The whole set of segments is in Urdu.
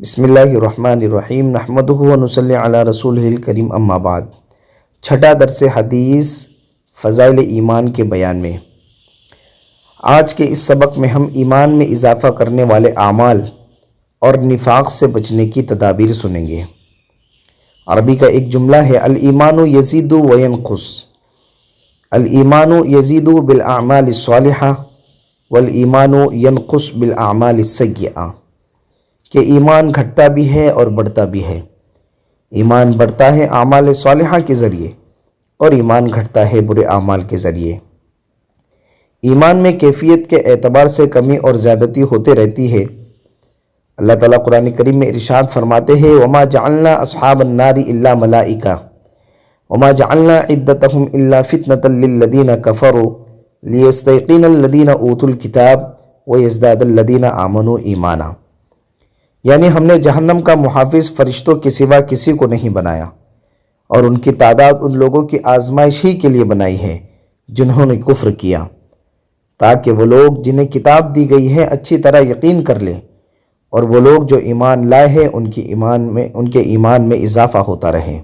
بسم اللہ الرحمن الرحیم نحمدہ و نصلی علی رسولہ الکریم اما بعد۔ چھٹا درس حدیث فضائل ایمان کے بیان میں۔ آج کے اس سبق میں ہم ایمان میں اضافہ کرنے والے اعمال اور نفاق سے بچنے کی تدابیر سنیں گے۔ عربی کا ایک جملہ ہے الایمان یزید و ینقص، الایمان یزید بالاعمال الصالحہ والایمان ینقص بالاعمال السیئہ، کہ ایمان گھٹتا بھی ہے اور بڑھتا بھی ہے۔ ایمان بڑھتا ہے اعمال صالحہ کے ذریعے اور ایمان گھٹتا ہے برے اعمال کے ذریعے۔ ایمان میں کیفیت کے اعتبار سے کمی اور زیادتی ہوتے رہتی ہے۔ اللہ تعالیٰ قرآن کریم میں ارشاد فرماتے ہیں وَمَا جَعَلْنَا أَصْحَابَ النَّارِ إِلَّا مَلَائِكَةً وَمَا جَعَلْنَا عِدَّتَهُمْ إِلَّا فِتْنَةً لِلَّذِينَ كَفَرُوا لِيَسْتَيْقِنَ الَّذِينَ أُوتُوا الْكِتَابَ وَيَزْدَادَ الَّذِينَ آمَنُوا ایمانا، یعنی ہم نے جہنم کا محافظ فرشتوں کے سوا کسی کو نہیں بنایا، اور ان کی تعداد ان لوگوں کی آزمائش ہی کے لیے بنائی ہے جنہوں نے کفر کیا، تاکہ وہ لوگ جنہیں کتاب دی گئی ہے اچھی طرح یقین کر لیں، اور وہ لوگ جو ایمان لائے ہیں ان کے ایمان میں اضافہ ہوتا رہے۔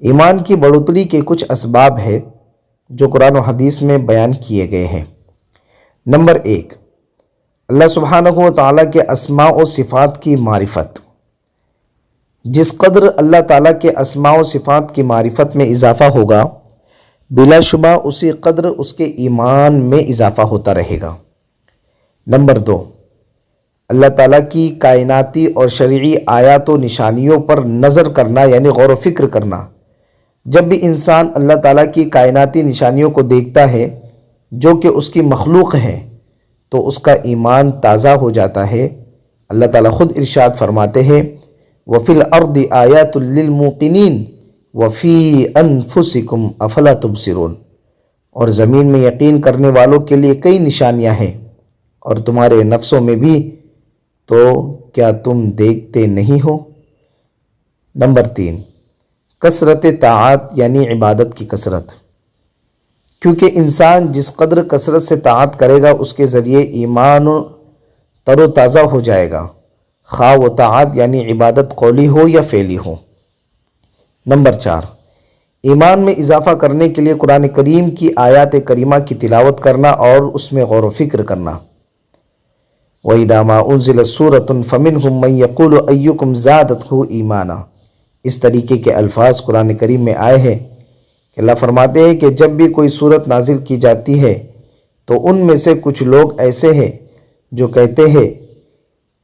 ایمان کی بڑھوتری کے کچھ اسباب ہے جو قرآن و حدیث میں بیان کیے گئے ہیں۔ نمبر 1، اللہ سبحانہ و تعالیٰ کے اسماء و صفات کی معرفت۔ جس قدر اللہ تعالیٰ کے اسماء و صفات کی معرفت میں اضافہ ہوگا، بلا شبہ اسی قدر اس کے ایمان میں اضافہ ہوتا رہے گا۔ نمبر 2، اللہ تعالیٰ کی کائناتی اور شرعی آیات و نشانیوں پر نظر کرنا یعنی غور و فکر کرنا۔ جب بھی انسان اللہ تعالیٰ کی کائناتی نشانیوں کو دیکھتا ہے جو کہ اس کی مخلوق ہے تو اس کا ایمان تازہ ہو جاتا ہے۔ اللہ تعالیٰ خود ارشاد فرماتے ہیں وَفِي الْأَرْضِ آيَاتٌ لِّلْمُوقِنِينَ وَفِي أَنفُسِكُمْ أَفَلَا تُبْصِرُونَ، اور زمین میں یقین کرنے والوں کے لیے کئی نشانیاں ہیں، اور تمہارے نفسوں میں بھی، تو کیا تم دیکھتے نہیں ہو؟ نمبر 3، کثرت طاعات یعنی عبادت کی کثرت، کیونکہ انسان جس قدر کثرت سے طاعت کرے گا اس کے ذریعے ایمان تر و تازہ ہو جائے گا، خواہ و طاعت یعنی عبادت قولی ہو یا فعلی ہو۔ نمبر 4، ایمان میں اضافہ کرنے کے لیے قرآن کریم کی آیات کریمہ کی تلاوت کرنا اور اس میں غور و فکر کرنا۔ وَإِذَا مَا أُنزِلَتْ سُورَةٌ فَمِنْهُمْ مَنْ يَقُولُ أَيُّكُمْ زَادَتْهُ ایمانا، اس طریقے کے الفاظ قرآن کریم میں آئے ہیں کہ اللہ فرماتے ہیں کہ جب بھی کوئی صورت نازل کی جاتی ہے تو ان میں سے کچھ لوگ ایسے ہیں جو کہتے ہیں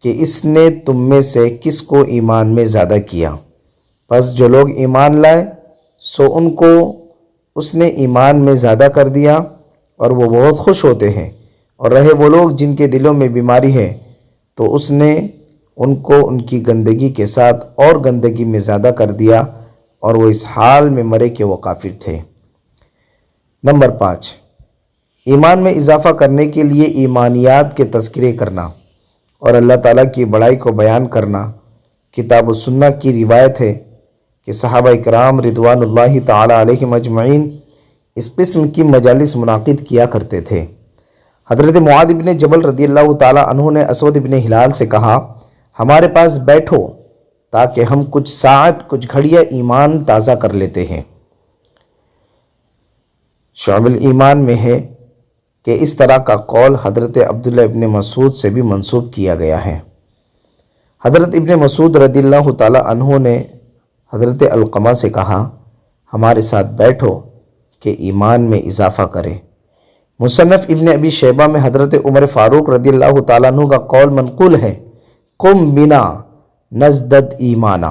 کہ اس نے تم میں سے کس کو ایمان میں زیادہ کیا، پس جو لوگ ایمان لائے سو ان کو اس نے ایمان میں زیادہ کر دیا، اور وہ بہت خوش ہوتے ہیں، اور رہے وہ لوگ جن کے دلوں میں بیماری ہے تو اس نے ان کو ان کی گندگی کے ساتھ اور گندگی میں زیادہ کر دیا، اور وہ اس حال میں مرے کہ وہ کافر تھے۔ نمبر 5، ایمان میں اضافہ کرنے کے لیے ایمانیات کے تذکرے کرنا اور اللہ تعالیٰ کی بڑائی کو بیان کرنا۔ کتاب و سنہ کی روایت ہے کہ صحابہ کرام رضوان اللہ تعالیٰ علیہم اجمعین اس قسم کی مجالس منعقد کیا کرتے تھے۔ حضرت معاذ بن جبل رضی اللہ تعالیٰ عنہ نے اسود بن ہلال سے کہا ہمارے پاس بیٹھو تاکہ ہم کچھ ساعت کچھ گھڑیاں ایمان تازہ کر لیتے ہیں۔ شعب الایمان میں ہے کہ اس طرح کا قول حضرت عبداللہ ابن مسعود سے بھی منسوب کیا گیا ہے۔ حضرت ابن مسعود رضی اللہ تعالیٰ عنہ نے حضرت علقمہ سے کہا ہمارے ساتھ بیٹھو کہ ایمان میں اضافہ کرے۔ مصنف ابن ابی شیبہ میں حضرت عمر فاروق رضی اللہ تعالیٰ عنہ کا قول منقول ہے قم بنا نزدد ایمانا،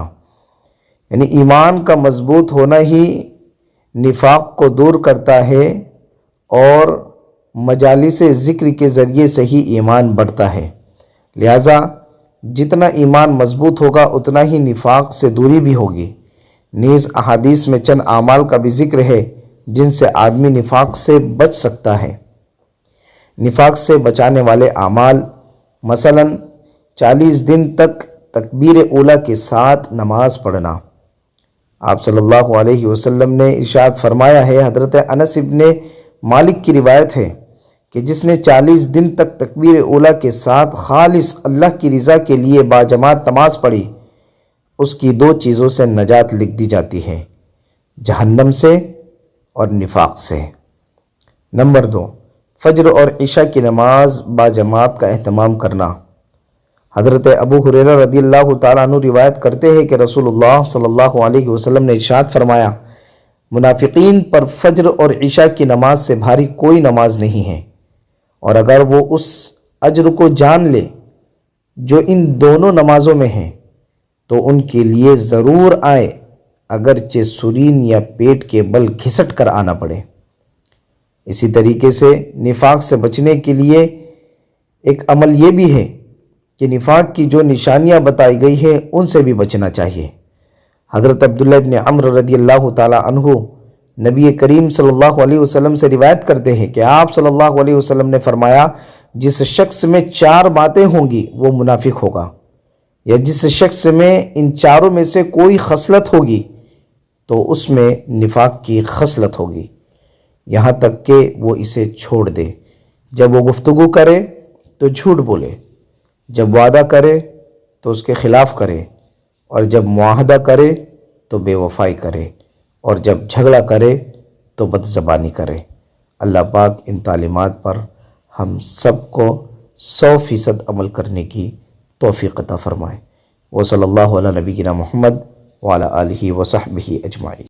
یعنی ایمان کا مضبوط ہونا ہی نفاق کو دور کرتا ہے، اور مجالس ذکر کے ذریعے سے ہی ایمان بڑھتا ہے، لہٰذا جتنا ایمان مضبوط ہوگا اتنا ہی نفاق سے دوری بھی ہوگی۔ نیز احادیث میں چند اعمال کا بھی ذکر ہے جن سے آدمی نفاق سے بچ سکتا ہے۔ نفاق سے بچانے والے اعمال مثلا 40 دن تک تکبیر اولیٰ کے ساتھ نماز پڑھنا۔ آپ صلی اللہ علیہ وسلم نے ارشاد فرمایا ہے، حضرت انس ابن مالک کی روایت ہے کہ جس نے 40 دن تک تکبیر اولیٰ کے ساتھ خالص اللہ کی رضا کے لیے باجماعت نماز پڑھی، اس کی 2 چیزوں سے نجات لکھ دی جاتی ہے، جہنم سے اور نفاق سے۔ نمبر 2، فجر اور عشاء کی نماز باجماعت کا اہتمام کرنا۔ حضرت ابو ہریرہ رضی اللہ تعالیٰ عنہ روایت کرتے ہیں کہ رسول اللہ صلی اللہ علیہ وسلم نے ارشاد فرمایا، منافقین پر فجر اور عشاء کی نماز سے بھاری کوئی نماز نہیں ہے، اور اگر وہ اس اجر کو جان لے جو ان دونوں نمازوں میں ہیں تو ان کے لیے ضرور آئے، اگرچہ سرین یا پیٹ کے بل گھسٹ کر آنا پڑے۔ اسی طریقے سے نفاق سے بچنے کے لیے ایک عمل یہ بھی ہے کہ نفاق کی جو نشانیاں بتائی گئی ہیں ان سے بھی بچنا چاہیے۔ حضرت عبداللہ ابن عمرو رضی اللہ تعالیٰ عنہ نبی کریم صلی اللہ علیہ وسلم سے روایت کرتے ہیں کہ آپ صلی اللہ علیہ وسلم نے فرمایا، جس شخص میں 4 باتیں ہوں گی وہ منافق ہوگا، یا جس شخص میں ان چاروں میں سے کوئی خصلت ہوگی تو اس میں نفاق کی خصلت ہوگی، یہاں تک کہ وہ اسے چھوڑ دے۔ جب وہ گفتگو کرے تو جھوٹ بولے، جب وعدہ کرے تو اس کے خلاف کرے، اور جب معاہدہ کرے تو بے وفائی کرے، اور جب جھگڑا کرے تو بد زبانی کرے۔ اللہ پاک ان تعلیمات پر ہم سب کو 100% عمل کرنے کی توفیق عطا فرمائے۔ وصلی اللہ علی نبینا محمد وعلی آلہ وصحبہ اجمعین۔